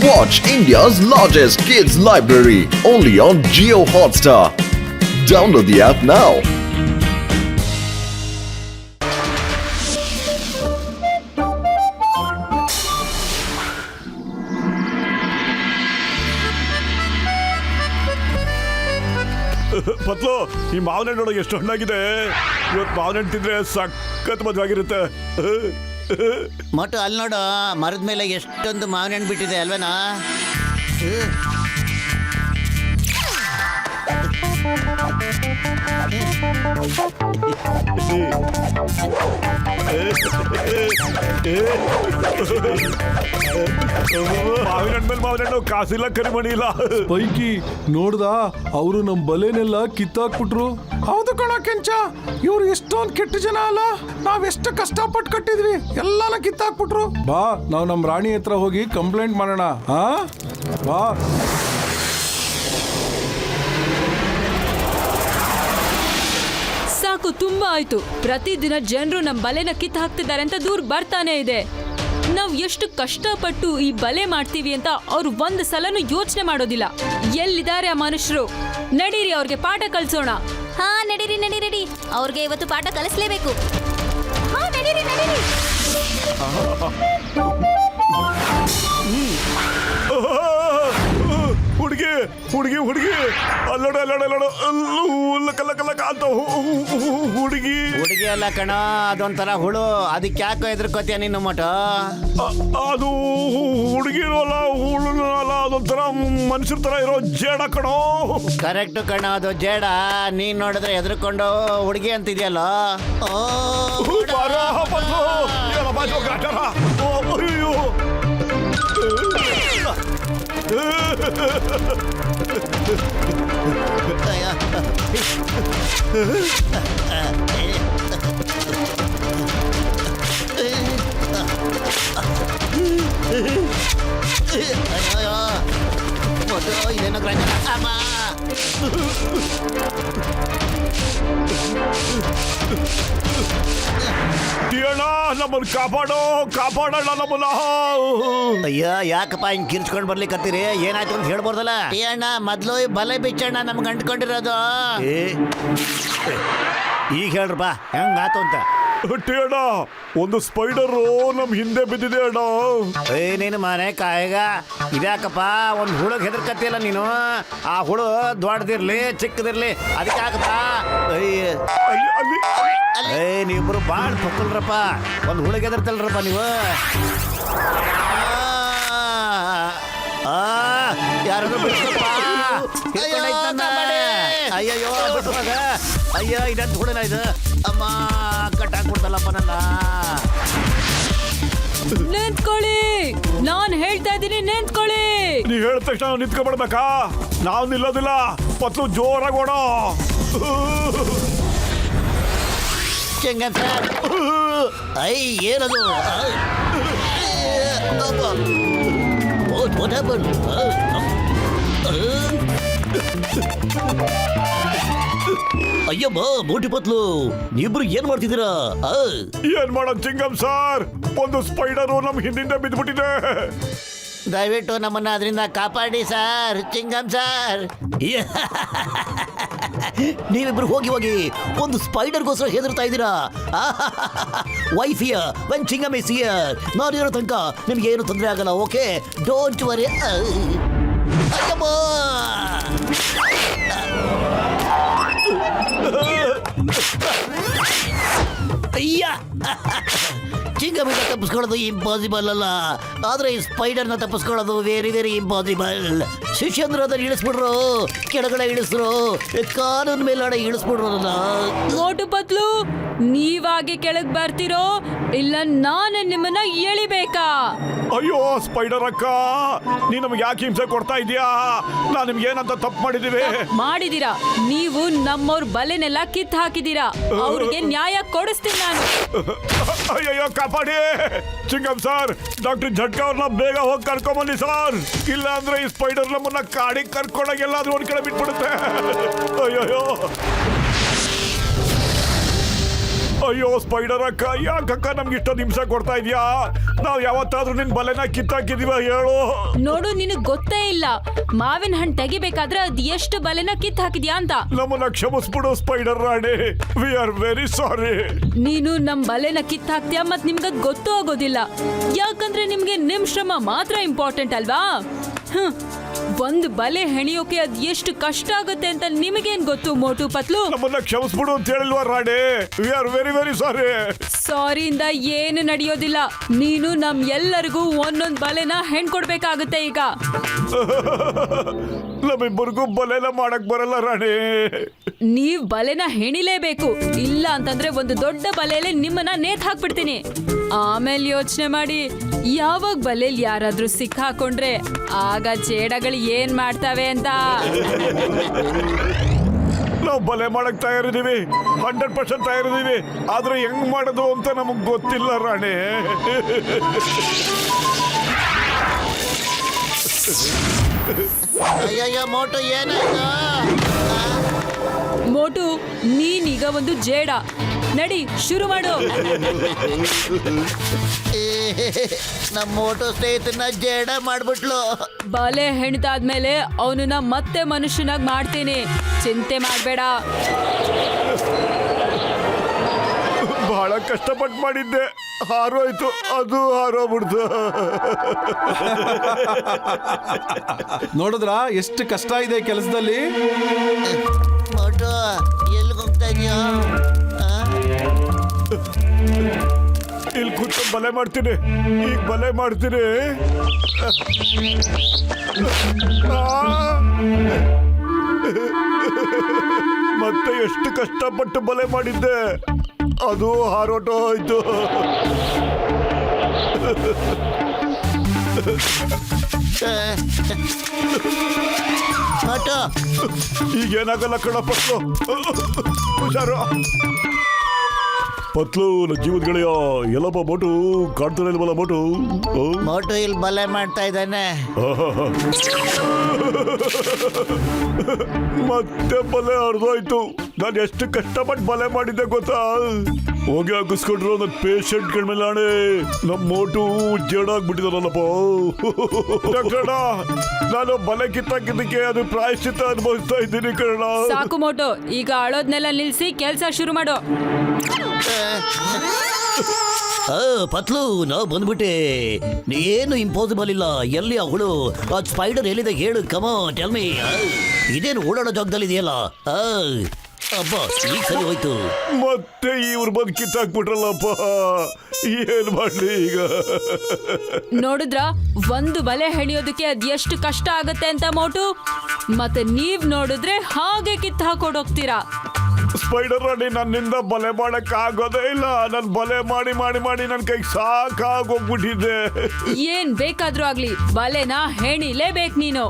Watch India's largest kids library only on Jio Hotstar. Download the app now. ಪತ್ಲು ಈ ಮಾವಿನ ಹಣ್ಣು ನೋಡೋ ಎಷ್ಟು ಹಣ್ಣಾಗಿದೆ. ಇವತ್ತು ಮಾವಿನ ಹಣ್ಣು ತಿಂದ್ರೆ ಸಖತ್ ಮಜವಾಗಿರುತ್ತೆ. ಮೊಟ್ಟು ಅಲ್ಲಿ ನೋಡು, ಮರದ ಮೇಲೆ ಎಷ್ಟೊಂದು ಮಾವಿನ ಹಣ್ಣು ಬಿಟ್ಟಿದೆ ಅಲ್ವೇನಾ? ಮಾವಿನ ಹಣ್ಣು ಮೇಲೆ ಮಾವಿನ ಹಣ್ಣು, ಕಾಸಿಲ್ಲ ಕರಿಮಣಿ ಇಲ್ಲ. ಪೈಕಿ ನೋಡ್ದ ಅವರು ನಮ್ ಬಲೆನೆಲ್ಲ ಕಿತ್ತಾಕ್ಬಿಟ್ರು. ಹೌದು ಕಣ ಕೆಂಚ, ಇವ್ರು ಎಷ್ಟೊಂದ್ ಕೆಟ್ಟ ಜನ ಅಲ್ಲ. ನಾವೆಷ್ಟು ಕಷ್ಟಪಟ್ಟು ಕಟ್ಟಿದ್ವಿ, ಎಲ್ಲಾನ ಕಿತ್ತಾಕ್ಬಿಟ್ರು. ಬಾ ನಾವ್ ನಮ್ ರಾಣಿ ಹತ್ರ ಹೋಗಿ ಕಂಪ್ಲೇಂಟ್ ಮಾಡೋಣ. ಹಾ ಬಾ. ಸಾಕು, ತುಂಬಾ ಆಯ್ತು. ಪ್ರತಿದಿನ ಜನರು ನಮ್ಮ ಬಲೆನ ಕಿತ್ತು ಹಾಕ್ತಿದ್ದಾರೆ ಅಂತ ದೂರ ಬರ್ತಾನೆ ಇದೆ. ನಾವ್ ಎಷ್ಟು ಕಷ್ಟಪಟ್ಟು ಈ ಬಲೆ ಮಾಡ್ತೀವಿ ಅಂತ ಅವ್ರು ಒಂದ್ ಸಲನೂ ಯೋಚನೆ ಮಾಡೋದಿಲ್ಲ. ಎಲ್ಲಿದ್ದಾರೆ ಆ ಮನುಷ್ಯರು? ನಡೀರಿ, ಅವ್ರಿಗೆ ಪಾಠ ಕಲ್ಸೋಣ. ಹಾ ನಡೀರಿ ನಡೀರಿ, ಅವ್ರಿಗೆ ಇವತ್ತು ಪಾಠ ಕಲಿಸ್ಲೇಬೇಕು. ಹಾ ನಡೀರಿ ನಡೀರಿ. ಹುಡುಗಿ ಹುಡುಗಿ ಹುಡುಗಿ, ಅಲ್ಲೋಡ ಅಲ್ಲೋಡ ಅಲ್ಲೋಡ, ಅಲ್ಲೂ ಕಲ್ಲ ಕಲ್ಲ ಕಾಲ್ತ ಹುಡುಗಿ. ಹುಡುಗಿ ಅಲ್ಲ ಕಣ, ಅದೊಂಥರ ಹುಳು. ಅದಕ್ಕೆ ಯಾಕೋ ಎದ್ರಕೋತೀಯ ನೀನು ಮೊಟ್ಟು? ಅದು ಹುಡುಗಿನೂ ಅಲ್ಲ, ಹುಳುನೂ ಅಲ್ಲ, ಅದೊಂಥರ ಮನುಷ್ಯರ ತರ ಇರೋ ಜೇಡ ಕಣೋ. ಕರೆಕ್ಟ್ ಕಣ, ಅದು ಜೇಡ. ನೀನ್ ನೋಡಿದ್ರೆ ಎದ್ರಕೊಂಡು ಹುಡುಗಿ ಅಂತಿದ್ಯಲ್ಲ. ಅಯ್ಯೋ ಇದೇನೋ ನಮ್ಮನ್ನ ಕಾಪಾಡೋಣ ನಮ್ಮನ್ನ. ಅಯ್ಯ, ಯಾಕಪ್ಪ ಹಿಂಗ್ ಕಿರ್ಚ್ಕೊಂಡ್ ಬರ್ಲಿಕ್ಕತ್ತೀರಿ? ಏನಾಯ್ತು ಅಂತ ಹೇಳ್ಬೋದಲ್ಲ. ಅಣ್ಣ, ಮೊದ್ಲು ಬಲೆ ಬಿಚ್ಚಣ್ಣ ನಮ್ಗೆ ಅಂಟ್ಕೊಂಡಿರೋದು. ಈಗ ಹೇಳ್ರಪ್ಪ ಹೆಂಗಾತು ಅಂತ. ಅಣ್ಣ, ಒಂದು ಸ್ಪೈಡರು ನಮ್ ಹಿಂದೆ ಬಿದ್ದಿದೆ ಅಣ್ಣ. ನೀನು ಮನೆ ಕಾಯಗ ಇದ್ಯಾಕಪ್ಪ ಒಂದು ಹುಳುಗ್ ಹೆದರ್ಕತ್ತಿಯಲ್ಲ ನೀನು? ಆ ಹುಳು ದೊಡ್ಡದಿರ್ಲಿ ಚಿಕ್ಕದಿರ್ಲಿ ಅದಕ್ಕೆ ಯಾಕಪ್ಪ? ನೀವಿಬ್ರು ಬಾಳ್ ಪಕ್ಕಲ್ರಪ್ಪ. ಒಂದು ಹುಳುಗ್ ಹೆದರ್ತಲ್ರಪ್ಪ ನೀವು. ಯಾರು ಬಿಡ್ಸಪ್ಪ? ಅಯ್ಯಯ್ಯೋ ಬಿಡುವಾಗ, ಅಯ್ಯೋ ಇದಂತ ಹುಳನ ಇದು. ಅಮ್ಮ ಕಟ್ಟಾಕ್ಬಿಡ್ತಲ್ಲಪ್ಪ ನನ್ನ. ನಿಂತ್ಕೊಳ್ಳಿ, ನಾನ್ ಹೇಳ್ತಾ ಇದ್ದೀನಿ, ನಿಂತ್ಕೊಳ್ಳಿ. ನೀ ಹೇಳಿದ ತಕ್ಷಣ ನಾವು ನಿಂತ್ಕೊಬಿಡ್ಬೇಕಾ? ನಾವು ನಿಲ್ಲೋದಿಲ್ಲ. ಪತ್ಲು ಜೋರಾಗಿ ಓಡೋ. ಚೆಂಗಂತ ಐ ಏನದು? ಅಯ್ಯಮ್ಮ, ಮೋಟಿ ಪತ್ಲು, ನೀವಿಬ್ರು ಏನ್ ಮಾಡ್ತಿದ್ದೀರಾ? ಏನ್ ಮಾಡೋದು ಚಿಂಗಂ ಸರ್, ಒಂದು ಸ್ಪೈಡರು ನಮ್ ಹಿಂದಿಂದ ಬಿದ್ದ್ಬಿಟ್ಟಿದೆ. ದಯವಿಟ್ಟು ನಮ್ಮನ್ನ ಅದರಿಂದ ಕಾಪಾಡಿ ಸರ್. ಚಿಂಗಂ ಸರ್, ನೀವಿಬ್ರು ಹೋಗಿ ಹೋಗಿ ಒಂದು ಸ್ಪೈಡರ್ಗೋಸ್ಕರ ಹೆದರ್ತಾ ಇದ್ದೀರಾ? Wife here when Chingam is here. ನಾನು ಇರೋ ತನಕ ನಿಮ್ಗೆ ಏನು ತೊಂದರೆ ಆಗಲ್ಲ. Okay, don't worry. ಅಯ್ಯಮ್ಮ, ಅಯ್ಯ, ಚಿಂಗಮಿಂದ ತಪ್ಪಿಸ್ಕೊಳ್ಳೋದು ಇಂಪಾಸಿಬಲ್ ಅಲ್ಲ, ಆದ್ರೆ ಈ ಸ್ಪೈಡರ್ನ ತಪ್ಪಿಸ್ಕೊಳ್ಳೋದು ವೆರಿ ವೆರಿ ಇಂಪಾಸಿಬಲ್. ಶಿಷ್ಯಂದ್ರ ಅದನ್ನ ಇಳಿಸ್ಬಿಡ್ರು, ಕೆಳಗಡೆ ಇಳಿಸ್ರು, ಕಾನೂನ್ ಮೇಲಾಡೆ ಇಳಿಸ್ಬಿಡ್ರಲ್ಲ. ಮೋಟು ಪತ್ಲು, ನೀವಾಗೆ ಕೆಳಗ್ ಬರ್ತಿರೋ ಇಲ್ಲ ನಾನೇ ನಿಮ್ಮನ್ನ ಎಳಿಬೇಕಾ? ಅಯ್ಯೋ ಸ್ಪೈಡರ್ ಅಕ್ಕ, ನೀ ನಮ್ಗೆ ಯಾಕೆ ಹಿಂಸೆ ಕೊಡ್ತಾ ಇದೀಯಾ? ನಾನ್ ನಿಮ್ಗೆ ಏನಂತ ತಪ್ಪು ಮಾಡಿದೀರಾ? ನೀವು ನಮ್ಮವ್ರ ಬಲೆನೆಲ್ಲ ಕಿತ್ ಹಾಕಿದೀರಾ. ಅವ್ರಿಗೆ ನ್ಯಾಯ ಕೊಡಿಸ್ತೀನಿ ನಾನು. ಅಯ್ಯಯ್ಯೋ ಕಾಪಾಡಿ ಚಿಂಗಂ ಸರ್. ಡಾಕ್ಟರ್ ಝಟ್ಕಾ ಅವ್ರನ್ನ ಬೇಗ ಹೋಗಿ ಕರ್ಕೊಂಬನ್ನಿ ಸರ್. ಇಲ್ಲ ಅಂದ್ರೆ ಈ ಸ್ಪೈಡರ್ ನಮ್ಮನ್ನ ಕಾಡಿಗೆ ಕರ್ಕೊಂಡಾಗ ಎಲ್ಲಾದ್ರೂ ಒಂದ್ ಕಡೆ ಬಿಟ್ಬಿಡುತ್ತೆ. ಅಯ್ಯಯ್ಯೋ ಅಯ್ಯೋ ಸ್ಪೈಡರ್ ಅಕ್ಕ, ಯಾಕಕ್ಕ ನಮ್ಗೆ ಇಷ್ಟೊಂದು ಹಿಂಸೆ ಕೊಡ್ತಾ ಇದೀಯಾ? ನಾವ್ ಯಾವತ್ತಾದ್ರೂ ನಿನ್ ಬಲೆನ ಕಿತ್ತಾಕಿದೀವ ಹೇಳು? ನೋಡು, ನಿನಗ್ ಗೊತ್ತೇ ಇಲ್ಲ ಮಾವಿನ ಹಣ್ಣು ತೆಗಿಬೇಕಾದ್ರೆ ಅದ್ ಎಷ್ಟು ಬಲೆನ ಕಿತ್ ಹಾಕಿದ್ಯಾ ಅಂತ. ನಮ್ಮನ್ನ ಕ್ಷಮಿಸ್ಬಿಡು spider Rani, we are very sorry. ನೀನು ನಮ್ ಬಲೆನ ಕಿತ್ ಹಾಕ್ತೀಯ ಮತ್ ನಿಮ್ಗದ್ ಗೊತ್ತೂ ಆಗೋದಿಲ್ಲ. ಯಾಕಂದ್ರೆ ನಿಮ್ಗೆ ನಿಮ್ ಶ್ರಮ ಮಾತ್ರ ಇಂಪಾರ್ಟೆಂಟ್ ಅಲ್ವಾ? ಒಂದು ಬಲೆ ಹೆಣಿಯೋಕೆ ಅದ್ ಎಷ್ಟು ಕಷ್ಟ ಆಗುತ್ತೆ ಅಂತ ನಿಮಗೇನ್ ಗೊತ್ತು ಮೋಟು ಪತ್ಲು? ನಮ್ಮನ್ನ ಕ್ಷಮಿಸ್ಬಿಡು ಅಂತ ಹೇಳಿಲ್ವಾ Rani? We are very very sorry. ಸಾರಿಯಿಂದ ಏನು ನಡೆಯೋದಿಲ್ಲ. ನೀನು ನಮ್ ಎಲ್ಲರಿಗೂ ಒಂದೊಂದ್ ಬಲೆನ ಹೆಣ್ಕೊಡ್ಬೇಕಾಗುತ್ತೆ ಈಗ. ನಮ್ಮಿಬ್ಬರಿಗೂ ಬಲೆನ ಮಾಡಕ್ ಬರಲ್ಲ ರಾಣಿ. ನೀವ್ ಬಲೆನ ಹೆಣಿಲೇಬೇಕು, ಇಲ್ಲ ಅಂತಂದ್ರೆ ಒಂದು ದೊಡ್ಡ ಬಲೆಯಲ್ಲಿ ನಿಮ್ಮನ್ನ ನೇತ್ ಹಾಕ್ಬಿಡ್ತೀನಿ. ಆಮೇಲೆ ಯೋಚನೆ ಮಾಡಿ, ಯಾವಾಗ ಬಲೆಯಲ್ಲಿ ಯಾರಾದ್ರೂ ಸಿಕ್ಕಾಕೊಂಡ್ರೆ ಆಗ ಜೇಡಗಳು ಏನ್ ಮಾಡ್ತಾವೆ ಅಂತ. ನಾವು ಬಲೆ ಮಾಡಕ್ ತಯಾರಿದೀವಿ, 100% ತಯಾರಿದೀವಿ. ಆದ್ರೆ ಹೆಂಗ್ ಮಾಡೋದು ಅಂತ ನಮಗ್ ಗೊತ್ತಿಲ್ಲ ರಾಣಿ. ಅಯ್ಯಯ್ಯ ಮೋಟು ಏನಾಯ್ತು? ಮೋಟು, ನೀನೀಗ ಒಂದು ಜೇಡ. ನಡಿ, ಶುರು ಮಾಡು. ನಮ್ಮ ಮೋಟು ಸ್ನೇಹಿತನ ಜೇಡ ಮಾಡ್ಬಿಟ್ಲು. ಬಲೆ ಹೆಣ್ದಾದ್ಮೇಲೆ ಅವನನ್ನ ಮತ್ತೆ ಮನುಷ್ಯನಾಗ್ ಮಾಡ್ತೀನಿ, ಚಿಂತೆ ಮಾಡ್ಬೇಡ. ಬಹಳ ಕಷ್ಟಪಟ್ಟು ಮಾಡಿದ್ದೆ, ಹಾರೋಯ್ತು, ಅದು ಹಾರೋಗ್ಬಿಡ್ತು. ನೋಡಿದ್ರಾ ಎಷ್ಟು ಕಷ್ಟ ಇದೆ ಕೆಲಸದಲ್ಲಿ? ಮೋಟು ಎಲ್ಲಿಗೆ ಹೋಗ್ತಾ ಇದೀಯಾ? ಇಲ್ಲಿ ಕೂತು ಬಲೆ ಮಾಡ್ತೀನಿ, ಈಗ ಬಲೆ ಮಾಡ್ತೀನಿ. ಮತ್ತೆ ಎಷ್ಟು ಕಷ್ಟಪಟ್ಟು ಬಲೆ ಮಾಡಿದ್ದೆ, ಅದು ಹಾರೋಟ ಹೋಯ್ತು. ಮೋಟು ಈಗೇನಾಗಲ್ಲ ಕಣ ಪತ್ಲು, ಹುಷಾರು. ಪತ್ಲು, ನನ್ನ ಜೀವದ ಗೆಳೆಯ ಎಲ್ಲಪ್ಪ ಮೋಟು, ಕಾಡ್ತಾನೆ ಇಲ್ವಲ್ಲ ಮೋಟು? ಮೋಟು ಇಲ್ಲಿ ಬಲೆ ಮಾಡ್ತಾ ಇದ್ದಾನೆ. ಮತ್ತೆ ಬಲೆ ಹರಿದೋಯ್ತು. ನಾನು ಎಷ್ಟು ಕಷ್ಟಪಟ್ಟು ಬಲೆ ಮಾಡಿದ್ದೆ ಗೊತ್ತಾ? ಹೋಗಿ ಹಾಕಿಸ್ಕೊಂಡ್ರು ನನ್ನ ಪೇಷಂಟ್ಗಳ ಮೇಲೆ ಆಣೆ, ನಮ್ಮ ಮೋಟು ಜೇಡಾಗ್ಬಿಟ್ಟಿದಾರಲ್ಲಪ್ಪ. ಡಾಕ್ಟರ್, ನಾನು ಬಲೆ ಕಿತ್ತಾಕಿದ್ದಕ್ಕೆ ಅದು ಪ್ರಾಯಶ್ಚಿತ್ತ ಅನುಭವಿಸ್ತಾ ಇದ್ದೀನಿ ಕಣ. ಸಾಕು ಮೋಟು, ಈಗ ಅಳೋದ್ನೆಲ್ಲ ನಿಲ್ಸಿ ಕೆಲ್ಸ ಶುರು ಮಾಡು. ಪತ್ಲು, ನಾವು ಬಂದ್ಬಿಟ್ಟೆ. ಏನು ಇಂಪಾಸಿಬಲ್ ಇಲ್ಲ. ಎಲ್ಲಿ ಆ ಹುಳು? ಆ ಸ್ಪೈಡರ್ ಎಲ್ಲಿದೆ ಹೇಳು, ಕಮ ಟೆಲ್ ಮೀ. ಇದೇನು ಓಡಾಡೋ ಜಾಗದಲ್ಲಿ ಇದೆಯಲ್ಲ? ಅಬ್ಬ, ಈಗ ಸರಿ ಹೋಯ್ತು. ಮತ್ತೆ ಇವ್ರು ಬಂದು ಕಿತ್ತಾಕ್ಬಿಟ್ರಲ್ಲಪ್ಪ, ಏನ್ ಮಾಡ್ಲಿ ಈಗ? ನೋಡಿದ್ರ, ಒಂದು ಬಲೆ ಹೆಣಿಯೋದಕ್ಕೆ ಅದ್ ಎಷ್ಟು ಕಷ್ಟ ಆಗತ್ತೆ ಅಂತ ಮೋಟು. ಮತ್ತೆ ನೀವ್ ನೋಡಿದ್ರೆ ಹಾಗೆ ಕಿತ್ತು ಹಾಕೊಂಡೋಗ್ತೀರಾ. ಸ್ಪೈಡರ್ ರಾಣಿ, ನನ್ನಿಂದ ಬಲೆ ಮಾಡಕ್ ಆಗೋದೇ ಇಲ್ಲ. ನನ್ ಬಲೆ ಮಾಡಿ ಮಾಡಿ ಮಾಡಿ ನನ್ ಕೈಗೆ ಸಾಕಾಗೋಗ್ಬಿಟ್ಟಿದ್ದೆ. ಏನ್ ಬೇಕಾದ್ರೂ ಆಗ್ಲಿ, ಬಲೆನ ಹೆಣಿಲೇಬೇಕು ನೀನು.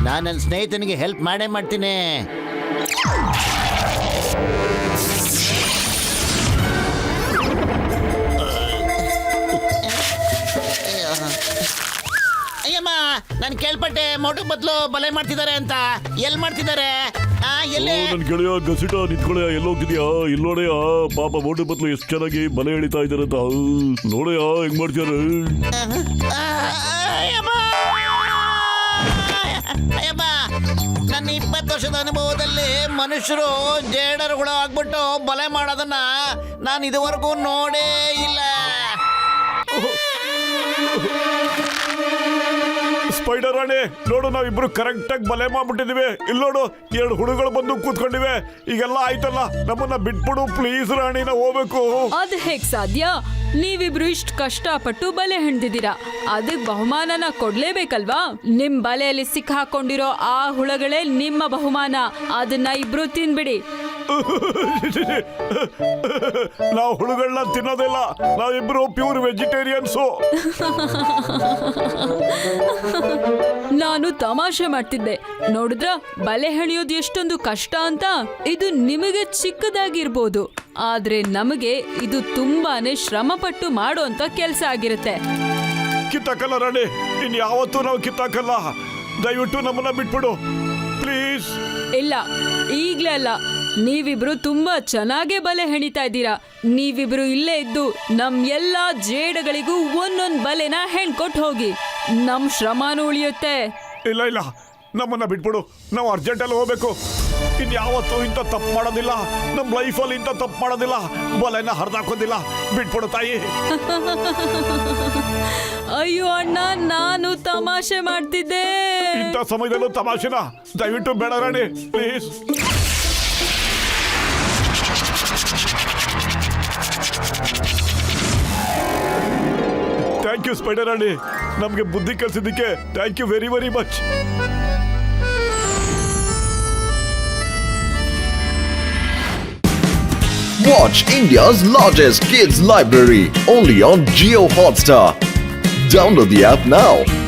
ನಾನು ನನ್ನ ಸ್ನೇಹಿತನಿಗೆ ಹೆಲ್ಪ್ ಮಾಡೇ ಮಾಡ್ತೀನಿ. ಅಯ್ಯಮ್ಮ, ನಾನು ಕೇಳ್ಪಟ್ಟೆ ಮೋಟು ಬದಲು ಬಲೆ ಮಾಡ್ತಿದ್ದಾರೆ ಅಂತ. ಎಲ್ಲಿ ಮಾಡ್ತಿದ್ದಾರೆ? ನನ್ ಗೆಳೆಯ ಗಸಿಟ ನಿಂತ್ಕೊಳೆಯ, ಎಲ್ಲೋಗ್ತಿದ್ಯಾ? ಇಲ್ಲೋಡೆಯ, ಪಾಪ ಮೋಟು ಬತ್ಲು ಎಷ್ಟು ಚೆನ್ನಾಗಿ ಬಲೆ ಎಳಿತಾ ಇದಾರೆ ಅಂತ. ನೋಡೆಯ ಹೆಂಗ್ ಮಾಡ್ತಿದಾರೆ. ಅಯ್ಯಮ್ಮ, ನನ್ನ 20 ವರ್ಷದ ಅನುಭವದಲ್ಲಿ ಮನುಷ್ಯರು ಜೇಡರುಗಳು ಆಗ್ಬಿಟ್ಟು ಬಲೆ ಮಾಡೋದನ್ನ ನಾನು ಇದುವರೆಗೂ ನೋಡೇ ಇಲ್ಲ. ಸ್ಪೈಡರ್ ರಾಣಿ, ನೋಡು, ನಾವಿಬ್ರು ಕರೆಕ್ಟ್ ಆಗಿ ಬಲೆ ಮಾಡ್ಬಿಟ್ಟಿದೀವಿ. ಇಲ್ಲಿ ನೋಡು, 2 ಹುಡುಗಳು ಬಂದು ಕೂತ್ಕೊಂಡಿವೆ. ಈಗೆಲ್ಲ ಆಯ್ತಲ್ಲ, ನಮ್ಮನ್ನ ಬಿಟ್ಬಿಡು ಪ್ಲೀಸ್ ರಾಣಿ, ನಾವು ಹೋಗ್ಬೇಕು. ಅದ್ ಹೇಗ್ ಸಾಧ್ಯ? ನೀವಿಬ್ರು ಇಷ್ಟು ಕಷ್ಟಪಟ್ಟು ಬಲೆ ಹೆಣ್ದಿದ್ದೀರಾ, ಅದಕ್ ಬಹುಮಾನನ ಕೊಡ್ಲೇಬೇಕಲ್ವಾ? ನಿಮ್ ಬಲೆಯಲ್ಲಿ ಸಿಕ್ಕಾಕೊಂಡಿರೋ ಆ ಹುಳಗಳೇ ನಿಮ್ಮ ಬಹುಮಾನ. ಅದನ್ನ ಇಬ್ರು ತಿನ್ಬಿಡಿ. ನಾವು ಹುಳುಗಳನ್ನ ತಿನ್ನೋದಿಲ್ಲ, ನಾವಿಬ್ರು ಪ್ಯೂರ್ ವೆಜಿಟೇರಿಯನ್ಸು. ನಾನು ತಮಾಷೆ ಮಾಡ್ತಿದ್ದೆ. ನೋಡಿದ್ರ, ಬಲೆ ಹೆಣಿಯೋದು ಎಷ್ಟೊಂದು ಕಷ್ಟ ಅಂತ. ಇದು ನಿಮಗೆ ಚಿಕ್ಕದಾಗಿರ್ಬೋದು, ಆದ್ರೆ ನಮಗೆ ಇದು ತುಂಬಾನೇ ಶ್ರಮಪಟ್ಟು ಮಾಡುವಂತ ಕೆಲ್ಸ ಆಗಿರುತ್ತೆ. ಕಿತ್ತಾಕಲ್ಲ ರಾಣಿ, ಇನ್ ಯಾವತ್ತೂ ನಾವು ಕಿತ್ತಾಕಲ್ಲ. ದಯವಿಟ್ಟು ನಮ್ಮನ್ನ ಬಿಟ್ಬಿಡು ಪ್ಲೀಸ್. ಇಲ್ಲ, ಈಗ್ಲೇ ಅಲ್ಲ, ನೀವಿಬ್ರು ತುಂಬಾ ಚೆನ್ನಾಗೇ ಬಲೆ ಹೆಣಿತಾ ಇದ್ದೀರಾ. ನೀವಿಬ್ರು ಇಲ್ಲೇ ಇದ್ದು ನಮ್ ಎಲ್ಲಾ ಜೇಡಗಳಿಗೂ ಒಂದೊಂದ್ ಬಲೆನ ಹೆಣ್ಕೊಟ್ ಹೋಗಿ. ನಮ್ ಶ್ರಮನೂ ಉಳಿಯುತ್ತೆ. ಇಲ್ಲ ಇಲ್ಲ, ನಮ್ಮನ್ನ ಬಿಟ್ಬಿಡು. ನಾವು ಅರ್ಜೆಂಟಲ್ಲಿ ಹೋಗ್ಬೇಕು. ಇನ್ಯಾವತ್ತೂ ಇಂಥ ತಪ್ಪು ಮಾಡೋದಿಲ್ಲ. ನಮ್ಮ ಲೈಫಲ್ಲಿ ಇಂಥ ತಪ್ಪು ಮಾಡೋದಿಲ್ಲ. ಬಲೆನ ಹರಿದಾಕೋದಿಲ್ಲ. ಬಿಟ್ಬಿಡು ತಾಯಿ. ಅಯ್ಯೋ ಅಣ್ಣ, ನಾನು ತಮಾಷೆ ಮಾಡ್ತಿದ್ದೆ. ಇಂಥ ಸಮಯದಲ್ಲೂ ತಮಾಷೆನ? ದಯವಿಟ್ಟು ಬೇಡ Rani, please. Thank you spider Rani, ನಮಗೆ ಬುದ್ಧಿ ಕಲಿಸಿದ್ದಕ್ಕೆ thank you very very much. Watch India's largest kids library only on Geo Hotstar. Download the app now.